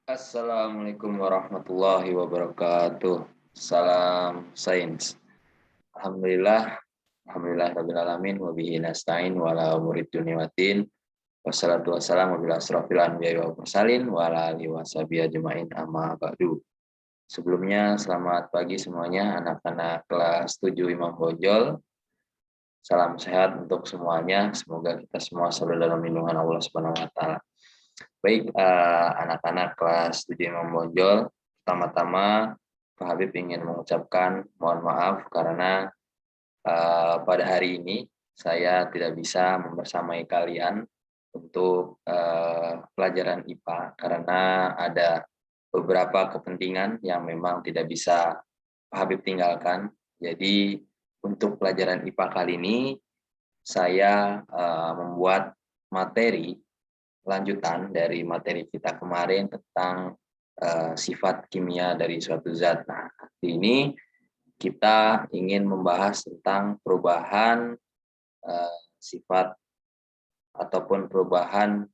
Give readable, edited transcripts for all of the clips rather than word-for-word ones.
Assalamualaikum warahmatullahi wabarakatuh. Salam sains. Alhamdulillah, alhamdulillah rabbil alamin wa bihi nasta'in wa ala umuri dunya waddin. Wassalatu wassalamu ala asrofil anbiya'i wal mursalin wa ala alihi washabihi ajmain amma ba'du. Sebelumnya selamat pagi semuanya anak-anak kelas 7 Imam Bonjol. Salam sehat untuk semuanya. Semoga kita semua selalu dalam lindungan Allah Subhanahu wa taala. Baik, anak-anak kelas 7 Imam Bonjol, pertama-tama Pak Habib ingin mengucapkan mohon maaf karena pada hari ini saya tidak bisa membersamai kalian untuk pelajaran IPA karena ada beberapa kepentingan yang memang tidak bisa Pak Habib tinggalkan. Jadi untuk pelajaran IPA kali ini saya membuat materi lanjutan dari materi kita kemarin tentang sifat kimia dari suatu zat. Nah, hari ini kita ingin membahas tentang perubahan sifat ataupun perubahan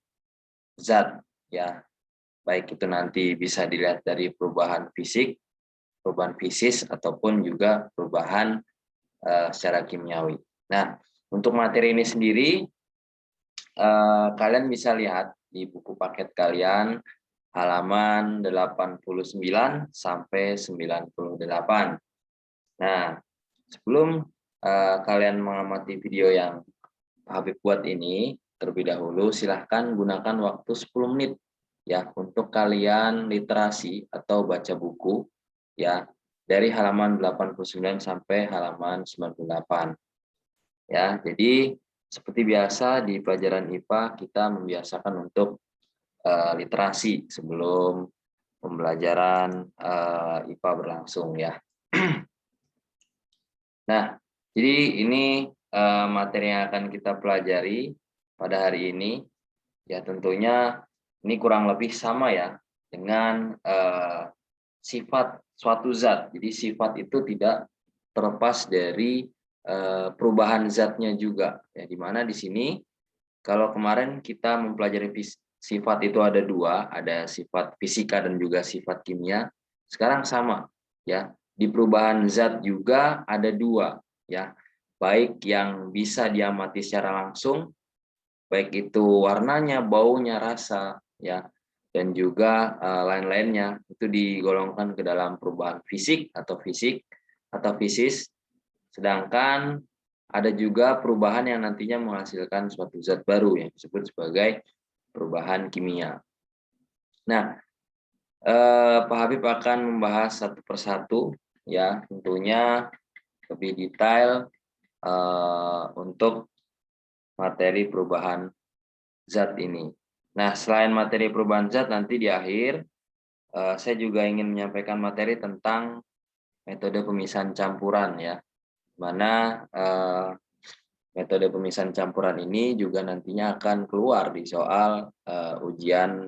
zat, ya. Baik itu nanti bisa dilihat dari perubahan fisik, perubahan fisis, ataupun juga perubahan secara kimiawi. Nah, untuk materi ini sendiri kalian bisa lihat di buku paket kalian halaman 89 sampai 98. Nah, sebelum kalian mengamati video yang Habib buat ini, terlebih dahulu silahkan gunakan waktu 10 menit ya untuk kalian literasi atau baca buku ya dari halaman 89 sampai halaman 98. Ya, jadi seperti biasa di pelajaran IPA kita membiasakan untuk literasi sebelum pembelajaran IPA berlangsung ya. Nah, jadi ini materi yang akan kita pelajari pada hari ini. Ya tentunya ini kurang lebih sama ya dengan sifat suatu zat. Jadi sifat itu tidak terlepas dari perubahan zatnya juga. Ya, dimana di sini kalau kemarin kita mempelajari sifat itu ada dua, ada sifat fisika dan juga sifat kimia. Sekarang sama, ya. Di perubahan zat juga ada dua, ya. Baik yang bisa diamati secara langsung, baik itu warnanya, baunya, rasa, ya, dan juga lain-lainnya itu digolongkan ke dalam perubahan fisik atau fisis. Sedangkan ada juga perubahan yang nantinya menghasilkan suatu zat baru yang disebut sebagai perubahan kimia. Nah, Pak Habib akan membahas satu persatu, ya, tentunya lebih detail untuk materi perubahan zat ini. Nah, selain materi perubahan zat, nanti di akhir saya juga ingin menyampaikan materi tentang metode pemisahan campuran, ya, mana metode pemisahan campuran ini juga nantinya akan keluar di soal ujian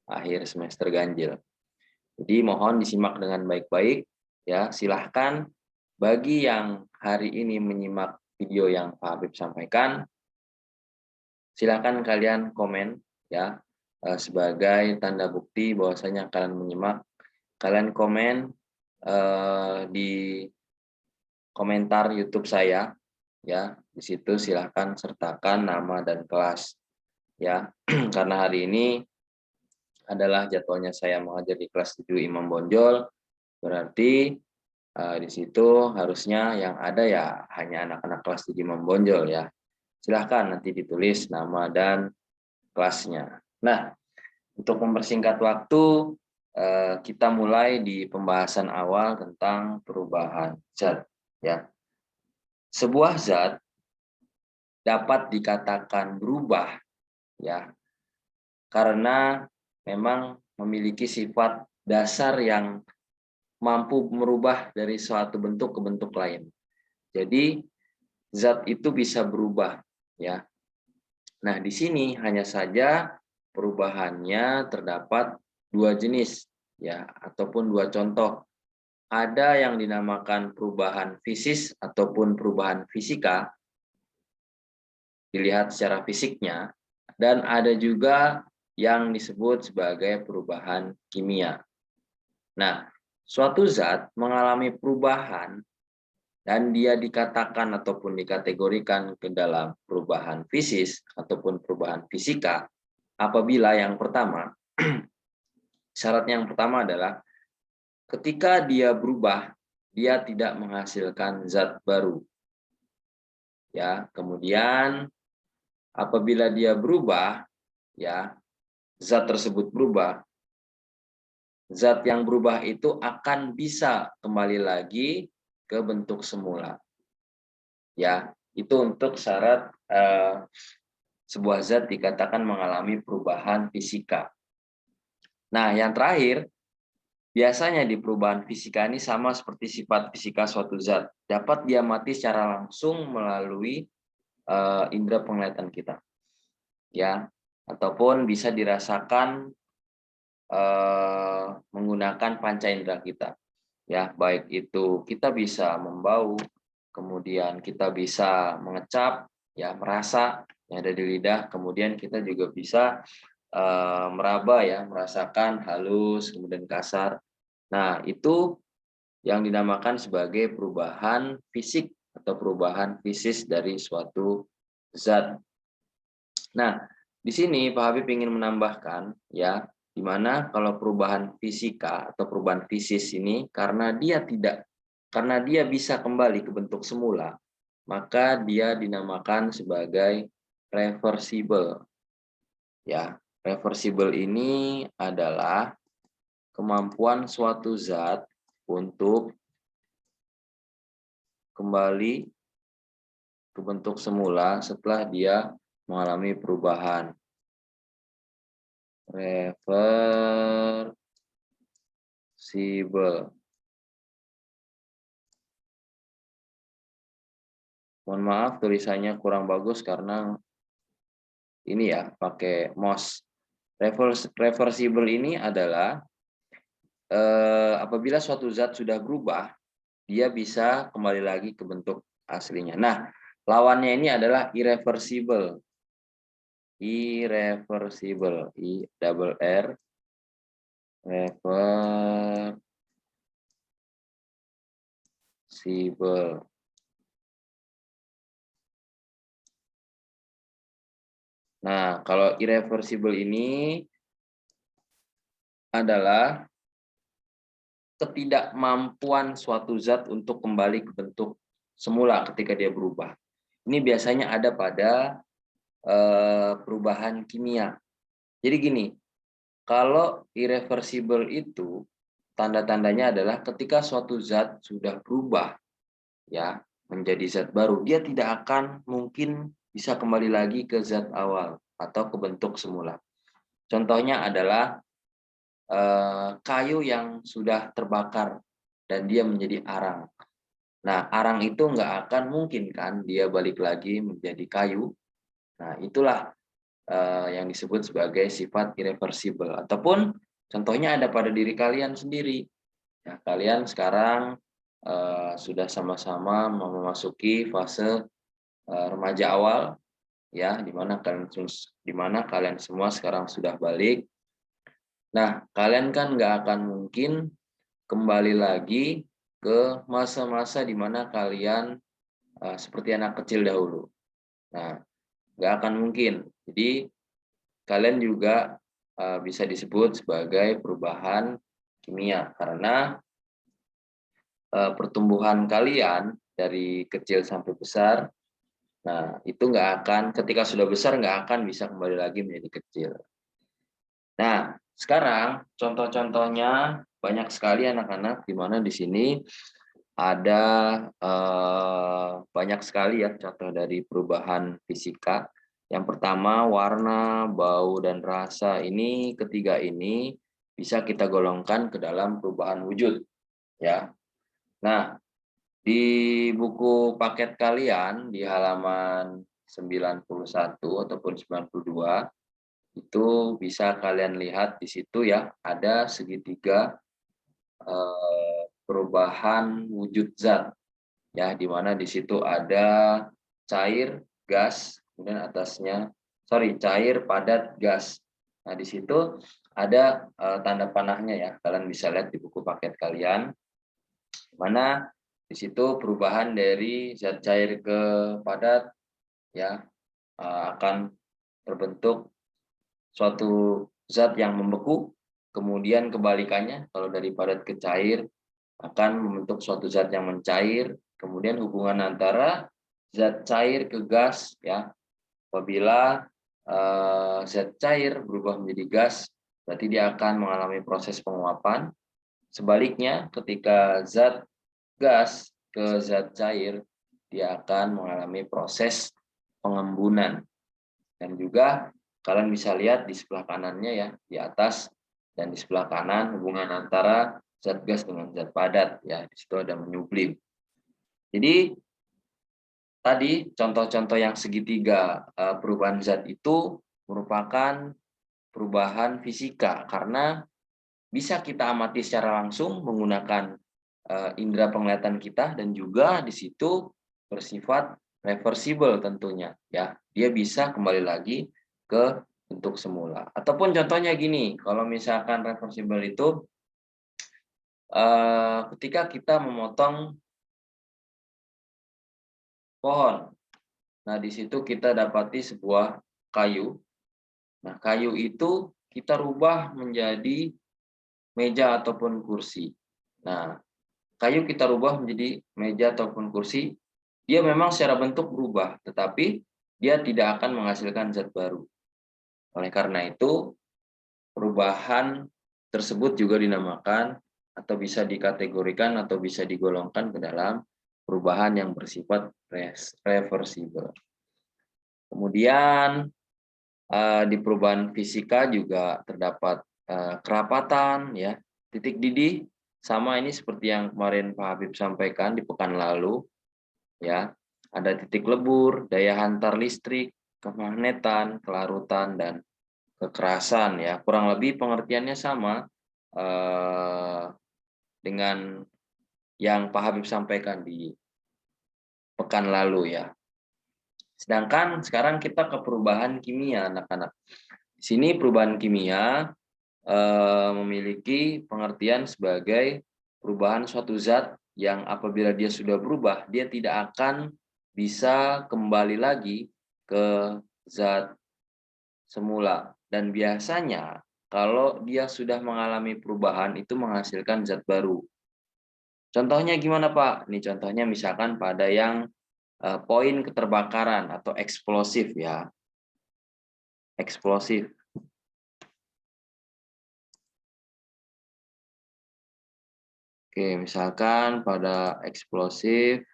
akhir semester ganjil. Jadi mohon disimak dengan baik-baik, ya. Silahkan bagi yang hari ini menyimak video yang Pak Habib sampaikan, silahkan kalian komen, ya, sebagai tanda bukti bahwasanya kalian menyimak. Kalian komen di komentar YouTube saya, ya. Di situ silahkan sertakan nama dan kelas, ya. Karena hari ini adalah jadwalnya saya mengajar di kelas 7 Imam Bonjol, berarti di situ harusnya yang ada ya hanya anak-anak kelas 7 Imam Bonjol, ya. Silahkan nanti ditulis nama dan kelasnya. Nah, untuk mempersingkat waktu, kita mulai di pembahasan awal tentang perubahan zat, ya. Sebuah zat dapat dikatakan berubah, ya, karena memang memiliki sifat dasar yang mampu merubah dari suatu bentuk ke bentuk lain. Jadi zat itu bisa berubah, ya. Nah, di sini hanya saja perubahannya terdapat dua jenis, ya, ataupun dua contoh. Ada yang dinamakan perubahan fisis ataupun perubahan fisika, dilihat secara fisiknya, dan ada juga yang disebut sebagai perubahan kimia. Nah, suatu zat mengalami perubahan dan dia dikatakan ataupun dikategorikan ke dalam perubahan fisis ataupun perubahan fisika apabila yang pertama, syarat yang pertama adalah ketika dia berubah, dia tidak menghasilkan zat baru. Ya, kemudian apabila dia berubah, ya, zat tersebut berubah, zat yang berubah itu akan bisa kembali lagi ke bentuk semula. Ya, itu untuk syarat sebuah zat dikatakan mengalami perubahan fisika. Nah, yang terakhir, biasanya di perubahan fisika ini sama seperti sifat fisika suatu zat, dapat diamati secara langsung melalui indera penglihatan kita, ya, ataupun bisa dirasakan menggunakan panca indera kita, ya, baik itu kita bisa membau, kemudian kita bisa mengecap, ya, merasa yang ada di lidah, kemudian kita juga bisa meraba, ya, merasakan halus, kemudian kasar. Nah, itu yang dinamakan sebagai perubahan fisik atau perubahan fisis dari suatu zat. Nah, di sini Pak Habib ingin menambahkan, ya, di mana kalau perubahan fisika atau perubahan fisis ini karena dia bisa kembali ke bentuk semula, maka dia dinamakan sebagai reversible. Ya, reversible ini adalah kemampuan suatu zat untuk kembali ke bentuk semula setelah dia mengalami perubahan. Reversible. Mohon maaf tulisannya kurang bagus karena ini, ya, pakai mouse. Reversible ini adalah apabila suatu zat sudah berubah, dia bisa kembali lagi ke bentuk aslinya. Nah, lawannya ini adalah irreversible. Irreversible, I double R, reversible. Nah, kalau irreversible ini adalah ketidakmampuan suatu zat untuk kembali ke bentuk semula ketika dia berubah. Ini biasanya ada pada perubahan kimia. Jadi gini, kalau irreversible itu tanda-tandanya adalah ketika suatu zat sudah berubah, ya, menjadi zat baru, dia tidak akan mungkin bisa kembali lagi ke zat awal atau ke bentuk semula. Contohnya adalah kayu yang sudah terbakar dan dia menjadi arang. Nah, arang itu nggak akan mungkin kan dia balik lagi menjadi kayu. Nah, itulah yang disebut sebagai sifat irreversible. Ataupun contohnya ada pada diri kalian sendiri. Ya, kalian sekarang sudah sama-sama memasuki fase remaja awal, ya, di mana kalian semua sekarang sudah balik. Nah, kalian kan nggak akan mungkin kembali lagi ke masa-masa di mana kalian seperti anak kecil dahulu. Nah, nggak akan mungkin. Jadi, kalian juga bisa disebut sebagai perubahan kimia karena pertumbuhan kalian dari kecil sampai besar, nah itu nggak akan, ketika sudah besar nggak akan bisa kembali lagi menjadi kecil. Nah, sekarang contoh-contohnya banyak sekali anak-anak, di mana di sini ada banyak sekali, ya, contoh dari perubahan fisika. Yang pertama, warna, bau, dan rasa. Ini ketiga ini bisa kita golongkan ke dalam perubahan wujud, ya. Nah, di buku paket kalian di halaman 91 ataupun 92 itu bisa kalian lihat di situ, ya, ada segitiga perubahan wujud zat, ya, di mana di situ ada cair, gas, kemudian atasnya cair, padat, gas. Nah, di situ ada tanda panahnya ya. Kalian bisa lihat di buku paket kalian, mana di situ perubahan dari zat cair ke padat ya akan terbentuk suatu zat yang membeku, kemudian kebalikannya kalau dari padat ke cair akan membentuk suatu zat yang mencair, kemudian hubungan antara zat cair ke gas ya. Apabila zat cair berubah menjadi gas, berarti dia akan mengalami proses penguapan. Sebaliknya, ketika zat gas ke zat cair, dia akan mengalami proses pengembunan. Dan juga kalian bisa lihat di sebelah kanannya ya, di atas dan di sebelah kanan hubungan antara zat gas dengan zat padat ya. Di situ ada menyublim. Jadi tadi contoh-contoh yang segitiga perubahan zat itu merupakan perubahan fisika karena bisa kita amati secara langsung menggunakan indera penglihatan kita, dan juga di situ bersifat reversible tentunya ya. Dia bisa kembali lagi ke bentuk semula. Ataupun contohnya gini, kalau misalkan reversible itu ketika kita memotong pohon. Nah, di situ kita dapati sebuah kayu. Nah, kayu itu kita rubah menjadi meja ataupun kursi. Nah, kayu kita rubah menjadi meja ataupun kursi, dia memang secara bentuk berubah, tetapi dia tidak akan menghasilkan zat baru. Oleh karena itu, perubahan tersebut juga dinamakan atau bisa dikategorikan atau bisa digolongkan ke dalam perubahan yang bersifat reversible. Kemudian di perubahan fisika juga terdapat kerapatan ya, titik didih, sama ini seperti yang kemarin Pak Habib sampaikan di pekan lalu ya. Ada titik lebur, daya hantar listrik, kemagnetan, kelarutan, dan kekerasan ya. Kurang lebih pengertiannya sama dengan yang Pak Habib sampaikan di pekan lalu ya. Sedangkan sekarang kita ke perubahan kimia anak-anak. Di sini perubahan kimia memiliki pengertian sebagai perubahan suatu zat yang apabila dia sudah berubah, dia tidak akan bisa kembali lagi ke zat semula. Dan biasanya kalau dia sudah mengalami perubahan itu menghasilkan zat baru. Contohnya gimana Pak? Ini contohnya misalkan pada yang poin keterbakaran atau eksplosif ya. Eksplosif. Oke, misalkan pada eksplosif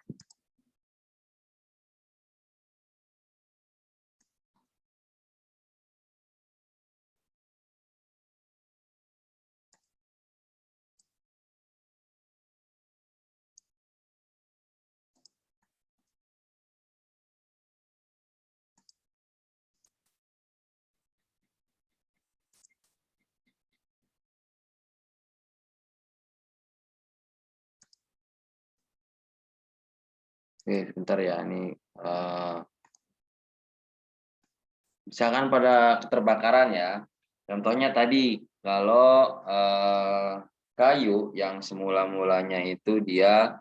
oke, sebentar ya, ini misalkan pada keterbakaran ya, contohnya tadi kalau kayu yang semula-mulanya itu dia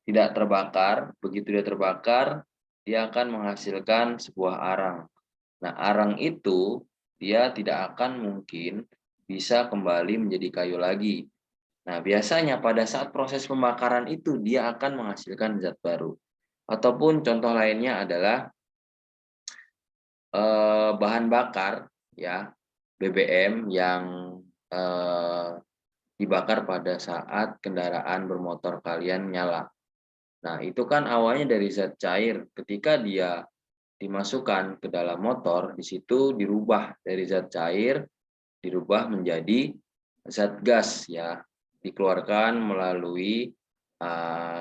tidak terbakar, begitu dia terbakar, dia akan menghasilkan sebuah arang. Nah, arang itu dia tidak akan mungkin bisa kembali menjadi kayu lagi. Nah, biasanya pada saat proses pembakaran itu dia akan menghasilkan zat baru. Ataupun contoh lainnya adalah bahan bakar ya, BBM yang dibakar pada saat kendaraan bermotor kalian nyala. Nah, itu kan awalnya dari zat cair. Ketika dia dimasukkan ke dalam motor, di situ dirubah dari zat cair dirubah menjadi zat gas ya, dikeluarkan melalui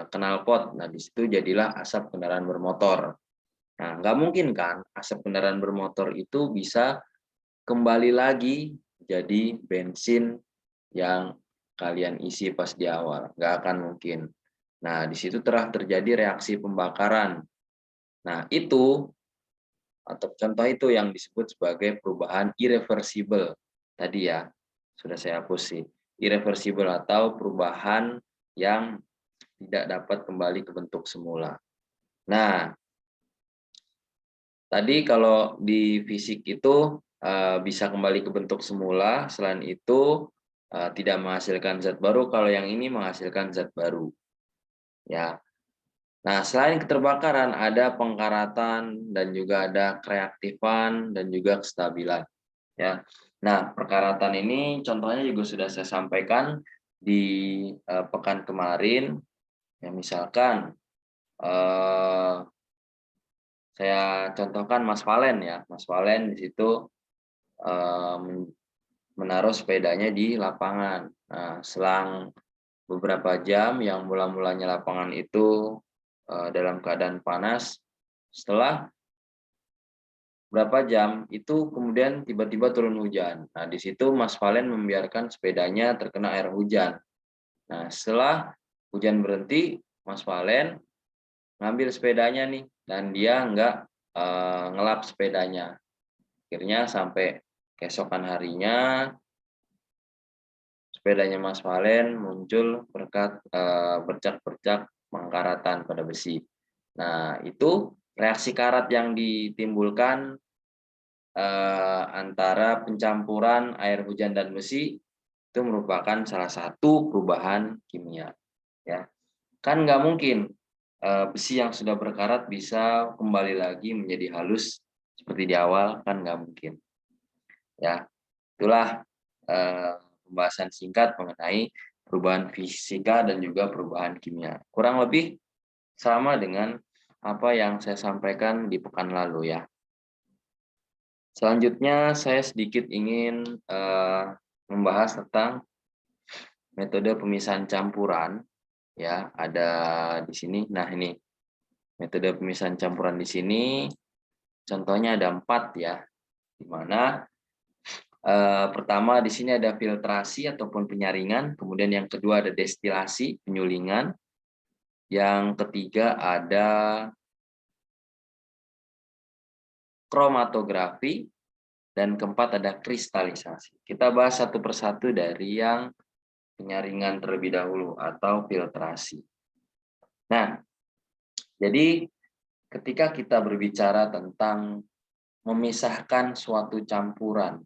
knalpot. Nah, di situ jadilah asap kendaraan bermotor. Nah, nggak mungkin kan asap kendaraan bermotor itu bisa kembali lagi jadi bensin yang kalian isi pas di awal. Nggak akan mungkin. Nah, di situ telah terjadi reaksi pembakaran. Nah, itu atau contoh itu yang disebut sebagai perubahan irreversible. Tadi ya, sudah saya hapus sih. Irreversible atau perubahan yang tidak dapat kembali ke bentuk semula. Nah, tadi kalau di fisik itu bisa kembali ke bentuk semula, selain itu tidak menghasilkan zat baru, kalau yang ini menghasilkan zat baru. Ya. Nah, selain keterbakaran ada pengkaratan dan juga ada kereaktifan dan juga kestabilan. Ya. Nah, perkaratan ini contohnya juga sudah saya sampaikan di pekan kemarin. Ya, misalkan saya contohkan Mas Valen ya. Mas Valen di situ menaruh sepedanya di lapangan. Nah, selang beberapa jam yang mula-mulanya lapangan itu dalam keadaan panas, setelah berapa jam itu kemudian tiba-tiba turun hujan. Nah, di situ Mas Valen membiarkan sepedanya terkena air hujan. Nah, setelah hujan berhenti, Mas Valen ngambil sepedanya nih dan dia nggak ngelap sepedanya. Akhirnya sampai keesokan harinya sepedanya Mas Valen muncul berkat bercak-bercak pengkaratan pada besi. Nah, itu reaksi karat yang ditimbulkan antara pencampuran air hujan dan besi itu merupakan salah satu perubahan kimia. Ya, kan nggak mungkin besi yang sudah berkarat bisa kembali lagi menjadi halus seperti di awal, kan nggak mungkin. Ya, itulah pembahasan singkat mengenai perubahan fisika dan juga perubahan kimia. Kurang lebih sama dengan apa yang saya sampaikan di pekan lalu ya. Selanjutnya saya sedikit ingin membahas tentang metode pemisahan campuran ya, ada di sini. Nah, ini metode pemisahan campuran di sini contohnya ada 4 ya. Di mana pertama di sini ada filtrasi ataupun penyaringan, kemudian yang kedua ada destilasi, penyulingan, yang ketiga ada kromatografi, dan keempat ada kristalisasi. Kita bahas satu persatu dari yang penyaringan terlebih dahulu atau filtrasi. Nah, jadi ketika kita berbicara tentang memisahkan suatu campuran,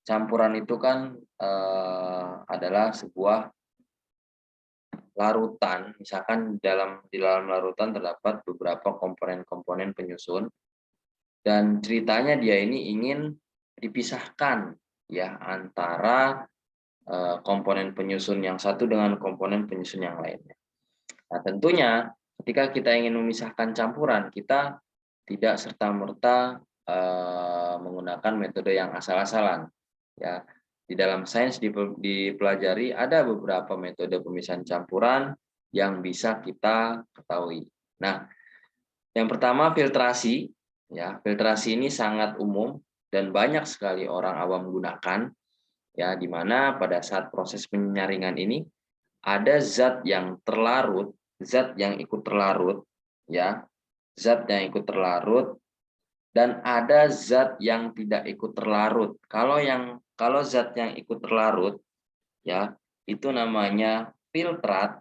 campuran itu kan adalah sebuah larutan, misalkan di dalam larutan terdapat beberapa komponen-komponen penyusun, dan ceritanya dia ini ingin dipisahkan ya antara komponen penyusun yang satu dengan komponen penyusun yang lainnya. Nah, tentunya ketika kita ingin memisahkan campuran, kita tidak serta-merta menggunakan metode yang asal-asalan. Ya, di dalam sains dipelajari ada beberapa metode pemisahan campuran yang bisa kita ketahui. Nah, yang pertama filtrasi. Ya, filtrasi ini sangat umum dan banyak sekali orang awam gunakan. Ya, di mana pada saat proses penyaringan ini ada zat yang terlarut, zat yang ikut terlarut, ya, zat yang ikut terlarut, dan ada zat yang tidak ikut terlarut. Kalau zat yang ikut terlarut, ya, itu namanya filtrat,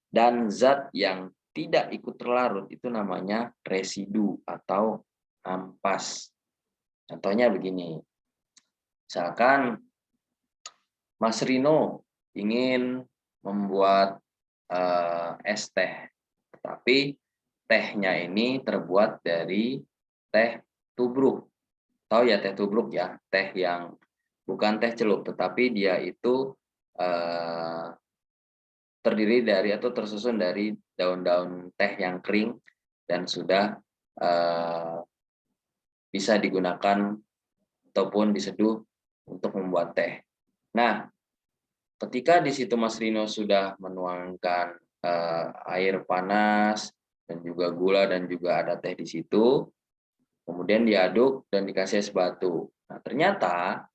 dan zat yang tidak ikut terlarut itu namanya residu atau ampas. Contohnya begini, misalkan Mas Rino ingin membuat es teh, tapi tehnya ini terbuat dari teh tubruk. Tahu ya teh tubruk ya, teh yang bukan teh celup, tetapi dia itu terdiri dari atau tersusun dari daun-daun teh yang kering dan sudah bisa digunakan ataupun diseduh untuk membuat teh. Nah, ketika di situ Mas Rino sudah menuangkan air panas dan juga gula dan juga ada teh di situ, kemudian diaduk dan dikasih es batu. Nah, ternyata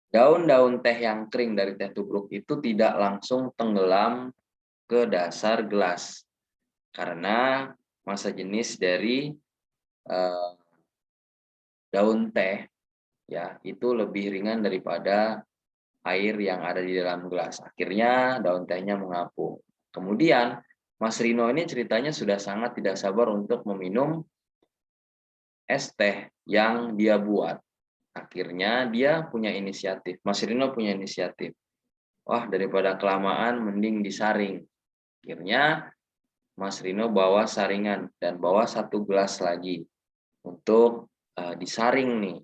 daun-daun teh yang kering dari teh tubruk itu tidak langsung tenggelam ke dasar gelas karena massa jenis dari daun teh ya itu lebih ringan daripada air yang ada di dalam gelas. Akhirnya daun tehnya mengapung. Kemudian Mas Rino ini ceritanya sudah sangat tidak sabar untuk meminum es teh yang dia buat. Akhirnya dia punya inisiatif. Mas Rino punya inisiatif. Wah, daripada kelamaan mending disaring. Akhirnya Mas Rino bawa saringan dan bawa 1 gelas lagi untuk disaring nih.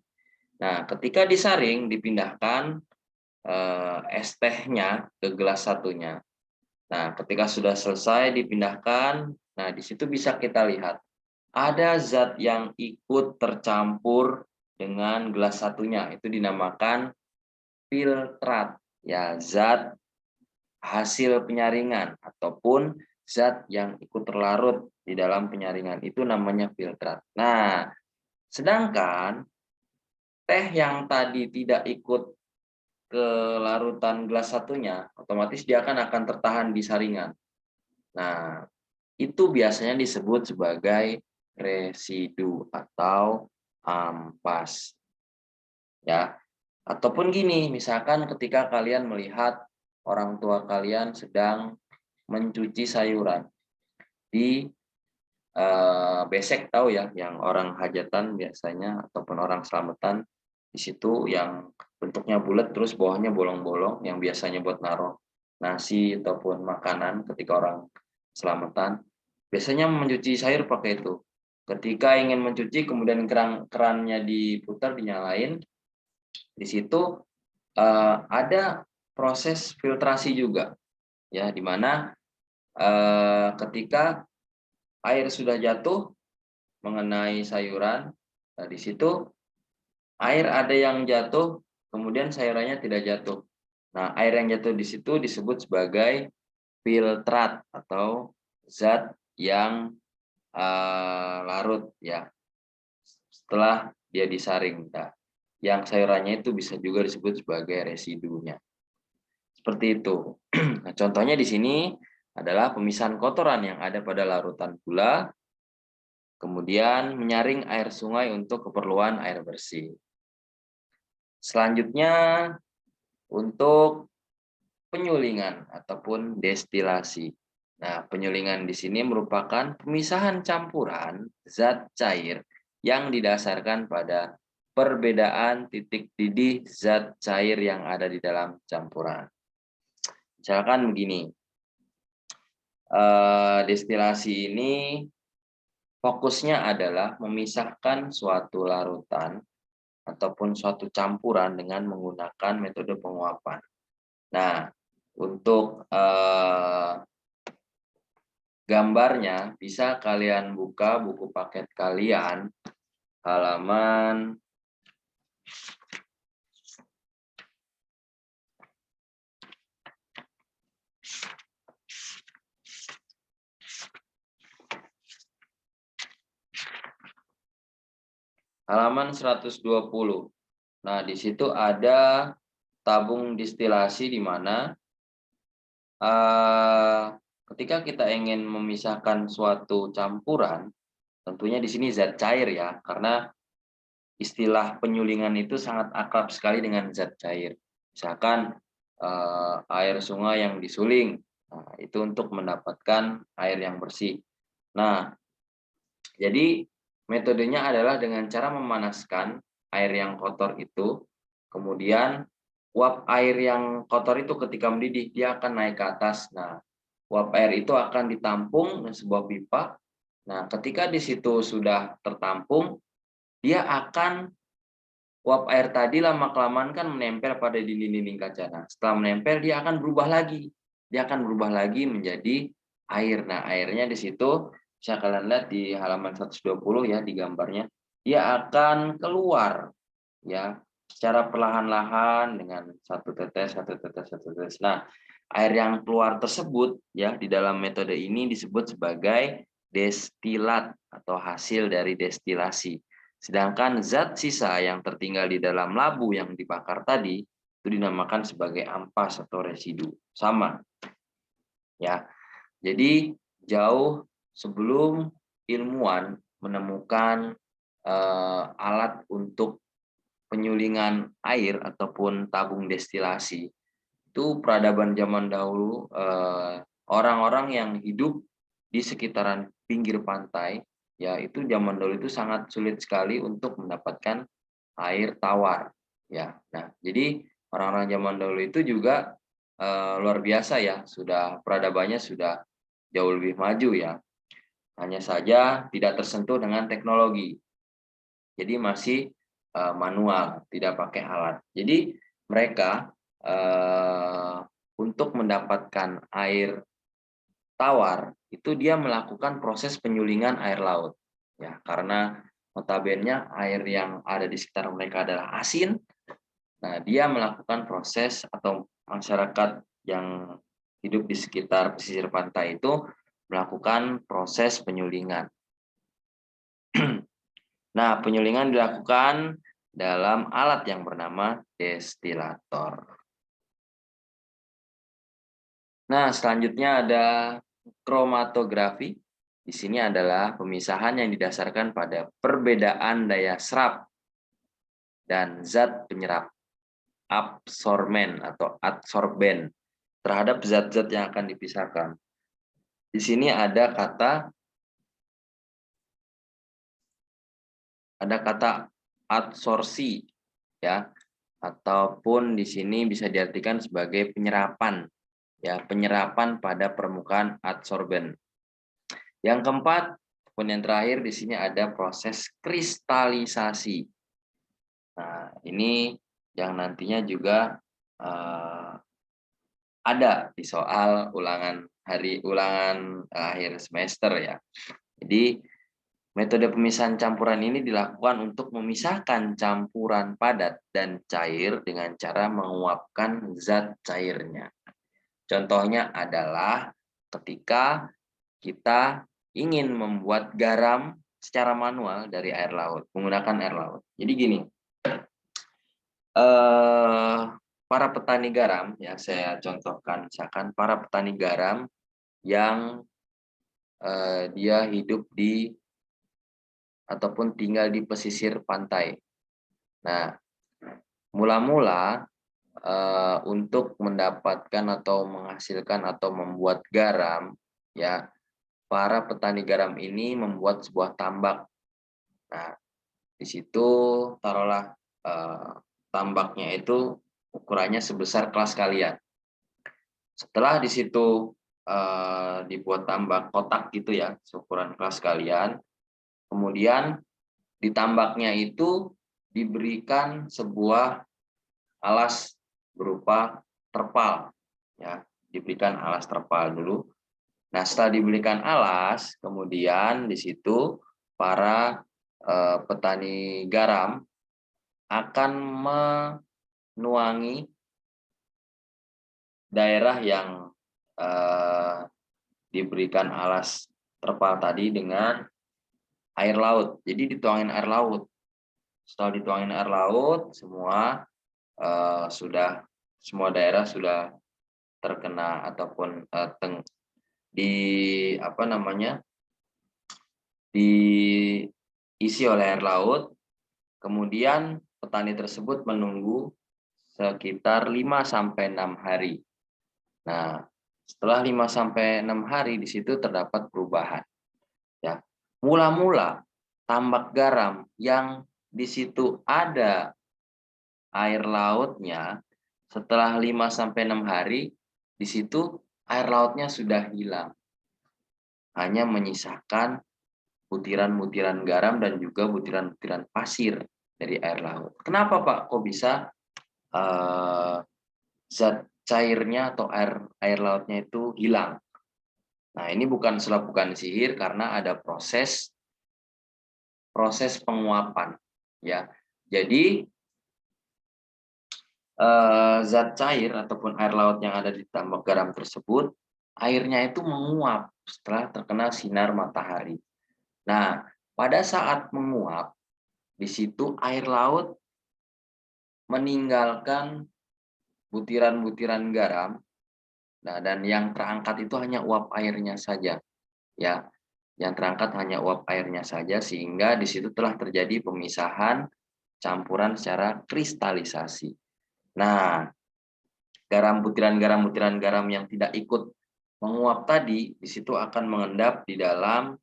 Nah, ketika disaring dipindahkan es tehnya ke gelas satunya. Nah, ketika sudah selesai dipindahkan, nah di situ bisa kita lihat ada zat yang ikut tercampur dengan gelas satunya. Itu dinamakan filtrat, ya, zat hasil penyaringan ataupun zat yang ikut terlarut di dalam penyaringan. Itu namanya filtrat. Nah, sedangkan teh yang tadi tidak ikut ke larutan gelas satunya, otomatis dia akan tertahan di saringan. Nah, itu biasanya disebut sebagai residu atau ampas. Ya, ataupun gini, misalkan ketika kalian melihat orang tua kalian sedang mencuci sayuran di besek, tahu ya, yang orang hajatan biasanya ataupun orang selamatan di situ yang bentuknya bulat terus bawahnya bolong-bolong yang biasanya buat naruh nasi ataupun makanan ketika orang selamatan biasanya mencuci sayur pakai itu. Ketika ingin mencuci kemudian kerannya diputar dinyalain, di situ ada proses filtrasi juga ya, di mana ketika air sudah jatuh mengenai sayuran, nah di situ air ada yang jatuh, kemudian sayurannya tidak jatuh. Nah, air yang jatuh di situ disebut sebagai filtrat atau zat yang larut ya setelah dia disaring. Nah, yang sayurannya itu bisa juga disebut sebagai residunya. Seperti itu. Nah, contohnya di sini adalah pemisahan kotoran yang ada pada larutan gula, kemudian menyaring air sungai untuk keperluan air bersih. Selanjutnya untuk penyulingan ataupun destilasi. Nah, penyulingan di sini merupakan pemisahan campuran zat cair yang didasarkan pada perbedaan titik didih zat cair yang ada di dalam campuran. Misalkan begini, destilasi ini fokusnya adalah memisahkan suatu larutan ataupun suatu campuran dengan menggunakan metode penguapan. Nah, untuk gambarnya bisa kalian buka buku paket kalian halaman 120. Nah, di situ ada tabung distilasi di mana ketika kita ingin memisahkan suatu campuran, tentunya di sini zat cair ya, karena istilah penyulingan itu sangat akrab sekali dengan zat cair. Misalkan air sungai yang disuling, nah, itu untuk mendapatkan air yang bersih. Nah, jadi metodenya adalah dengan cara memanaskan air yang kotor itu, kemudian uap air yang kotor itu ketika mendidih dia akan naik ke atas. Nah, uap air itu akan ditampung di sebuah pipa. Nah, ketika di situ sudah tertampung, dia akan uap air tadi lama-kelamaan kan menempel pada dinding-dinding kaca. Nah, setelah menempel dia akan berubah lagi. Dia akan berubah lagi menjadi air. Nah, airnya di situ bisa kalian lihat di halaman 120 ya di gambarnya. Dia akan keluar ya secara perlahan-lahan dengan satu tetes, satu tetes, satu tetes. Nah, air yang keluar tersebut ya di dalam metode ini disebut sebagai destilat atau hasil dari destilasi. Sedangkan zat sisa yang tertinggal di dalam labu yang dibakar tadi itu dinamakan sebagai ampas atau residu. Sama. Ya. Jadi jauh sebelum ilmuwan menemukan alat untuk penyulingan air ataupun tabung destilasi. Itu peradaban zaman dahulu, orang-orang yang hidup di sekitaran pinggir pantai, ya itu zaman dahulu itu sangat sulit sekali untuk mendapatkan air tawar, ya. Nah, jadi orang-orang zaman dahulu itu juga luar biasa ya, sudah peradabannya sudah jauh lebih maju ya. Hanya saja tidak tersentuh dengan teknologi. Jadi masih manual, tidak pakai alat. Jadi mereka untuk mendapatkan air tawar itu dia melakukan proses penyulingan air laut. Ya, karena notabene air yang ada di sekitar mereka adalah asin. Nah, dia melakukan proses atau masyarakat yang hidup di sekitar pesisir pantai itu melakukan proses penyulingan. Nah, penyulingan dilakukan dalam alat yang bernama destilator. Nah, selanjutnya ada kromatografi. Di sini adalah pemisahan yang didasarkan pada perbedaan daya serap dan zat penyerap, absorben atau adsorben, terhadap zat-zat yang akan dipisahkan. Di sini ada kata adsorpsi, ya, ataupun di sini bisa diartikan sebagai penyerapan, ya, penyerapan pada permukaan adsorben. Yang keempat, pun yang terakhir di sini ada proses kristalisasi. Nah, ini yang nantinya juga ada di soal ulangan akhir semester ya. Jadi metode pemisahan campuran ini dilakukan untuk memisahkan campuran padat dan cair dengan cara menguapkan zat cairnya. Contohnya adalah ketika kita ingin membuat garam secara manual dari air laut, menggunakan air laut. Jadi gini, para petani garam, ya saya contohkan, misalkan para petani garam yang dia hidup di ataupun tinggal di pesisir pantai. Nah, mula-mula untuk mendapatkan atau menghasilkan atau membuat garam, ya para petani garam ini membuat sebuah tambak. Nah, di situ taruhlah tambaknya itu ukurannya sebesar kelas kalian. Setelah di situ dibuat tambak kotak gitu ya, ukuran kelas kalian, kemudian di tambaknya itu diberikan sebuah alas berupa terpal, ya, diberikan alas terpal dulu. Nah, setelah diberikan alas, kemudian di situ para petani garam akan menuangi daerah yang diberikan alas terpal tadi dengan air laut. Jadi dituangin air laut. Setelah dituangin air laut, semua semua daerah sudah terkena ataupun diisi oleh air laut. Kemudian petani tersebut menunggu sekitar 5-6 hari. Nah, setelah 5-6 hari di situ terdapat perubahan. Ya, mula-mula tambak garam yang di situ ada air lautnya, setelah 5-6 hari di situ air lautnya sudah hilang. Hanya menyisakan butiran-butiran garam dan juga butiran-butiran pasir dari air laut. Kenapa Pak? Kok bisa zat cairnya atau air lautnya itu hilang? Nah, ini bukan sulap, bukan sihir, karena ada proses penguapan, ya. Jadi zat cair ataupun air laut yang ada di tambak garam tersebut, airnya itu menguap setelah terkena sinar matahari. Nah, pada saat menguap, di situ air laut meninggalkan butiran-butiran garam. Nah, dan yang terangkat itu hanya uap airnya saja, ya. yang terangkat hanya uap airnya saja, sehingga di situ telah terjadi pemisahan campuran secara kristalisasi. Nah, butiran garam yang tidak ikut menguap tadi, di situ akan mengendap di dalam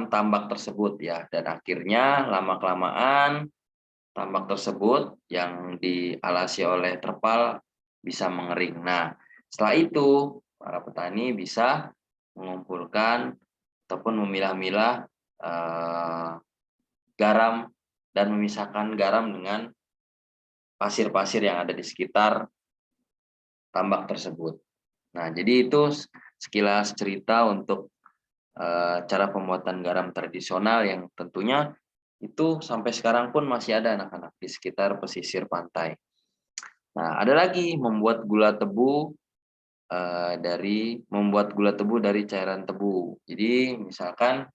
tambak tersebut ya, dan akhirnya lama-kelamaan tambak tersebut yang dialasi oleh terpal bisa mengering. Nah, setelah itu para petani bisa mengumpulkan ataupun memilah-milah garam dan memisahkan garam dengan pasir-pasir yang ada di sekitar tambak tersebut. Nah, jadi itu sekilas cerita untuk cara pembuatan garam tradisional yang tentunya itu sampai sekarang pun masih ada anak-anak di sekitar pesisir pantai. Nah, ada lagi membuat gula tebu dari cairan tebu. Jadi misalkan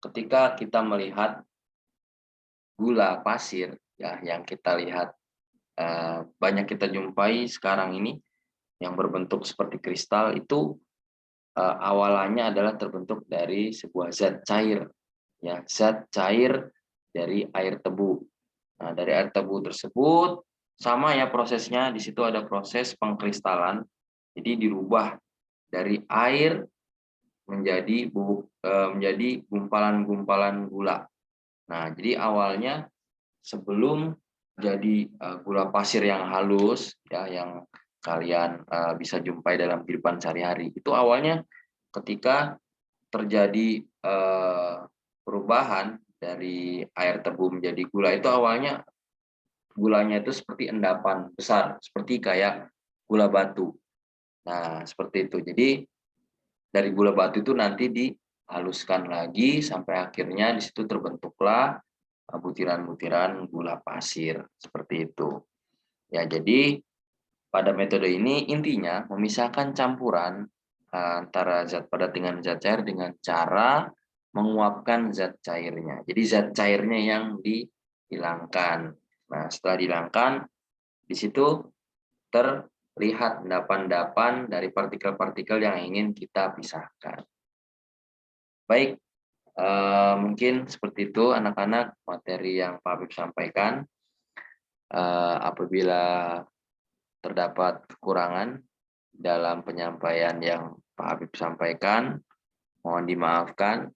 ketika kita melihat gula pasir ya, yang kita lihat banyak kita jumpai sekarang ini yang berbentuk seperti kristal, itu awalannya adalah terbentuk dari sebuah zat cair ya, zat cair dari air tebu. Nah, dari air tebu tersebut sama ya prosesnya, di situ ada proses pengkristalan. Jadi dirubah dari air menjadi gumpalan-gumpalan gula. Nah, jadi awalnya sebelum jadi gula pasir yang halus ya, yang kalian bisa jumpai dalam kehidupan sehari-hari, itu awalnya ketika terjadi perubahan dari air tebu menjadi gula, itu awalnya gulanya itu seperti endapan besar, seperti kayak gula batu. Nah, seperti itu. Jadi dari gula batu itu nanti dihaluskan lagi sampai akhirnya di situ terbentuklah butiran-butiran gula pasir, seperti itu. Ya, jadi pada metode ini intinya memisahkan campuran antara zat padat dengan zat cair dengan cara menguapkan zat cairnya. Jadi zat cairnya yang dihilangkan. Nah, setelah dihilangkan, di situ terlihat endapan-endapan dari partikel-partikel yang ingin kita pisahkan. Baik, mungkin seperti itu anak-anak materi yang Pak Habib sampaikan. Apabila terdapat kekurangan dalam penyampaian yang Pak Habib sampaikan, mohon dimaafkan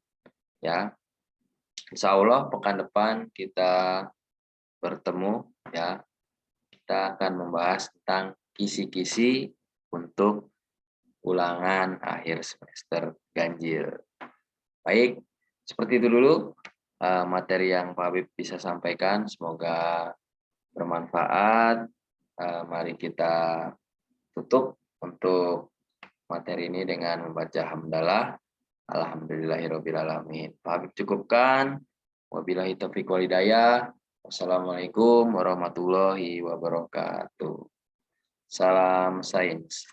ya. Insya Allah pekan depan kita bertemu ya. Kita akan membahas tentang kisi-kisi untuk ulangan akhir semester ganjil. Baik, seperti itu dulu materi yang Pak Habib bisa sampaikan. Semoga bermanfaat. Mari kita tutup untuk materi ini dengan membaca hamdalah. Alhamdulillahirabbil alamin. Pak Habib cukupkan. Wabillahi taufiq wal hidayah. Wassalamualaikum warahmatullahi wabarakatuh. Salam sains.